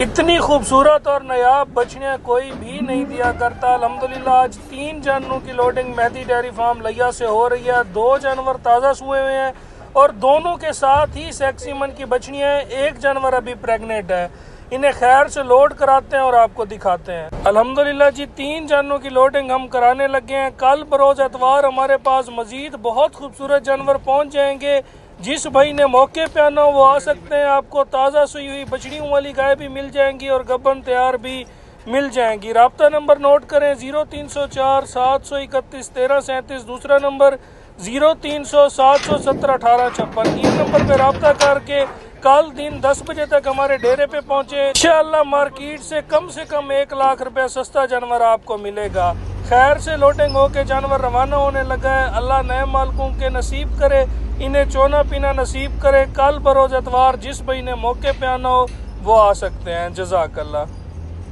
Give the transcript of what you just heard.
इतनी खूबसूरत और नायाब बछड़ियाँ कोई भी नहीं दिया करता। अल्हम्दुलिल्लाह आज 3 जानवरों की लोडिंग मेहदी डेयरी फार्म लिया से हो रही है। 2 जानवर ताज़ा हुए हुए हैं और दोनों के साथ ही सेक्सीमन की बछड़ियाँ हैं। एक जानवर अभी प्रेग्नेंट है। इन्हें खैर से लोड कराते हैं और आपको दिखाते हैं। अल्हम्दुलिल्लाह जी 3 जानवरों की लोडिंग हम कराने लगे हैं। कल बरोज एतवार हमारे पास मजीद बहुत खूबसूरत जानवर पहुँच जाएंगे। जिस भाई ने मौके पे आना हो वो आ सकते हैं। आपको ताज़ा सुई हुई बछड़ियों वाली गाय भी मिल जाएंगी और गब्बन तैयार भी मिल जाएंगी। राब्ता नंबर नोट करें 0304 731 1337। दूसरा नंबर 0300 717 1856। 3 नंबर पे राब्ता करके कल दिन 10 बजे तक हमारे डेरे पे पहुंचे। इंशाअल्लाह मार्केट से कम 1 लाख रुपया सस्ता जानवर आपको मिलेगा। खैर से लोडिंग होके जानवर रवाना होने लगा है। अल्लाह नए मालिकों के नसीब करे, इन्हें चोना पीना नसीब करे। कल बरोज एतवार जिस भाई ने मौके पे आना हो वो आ सकते हैं। जज़ाकल्लाह।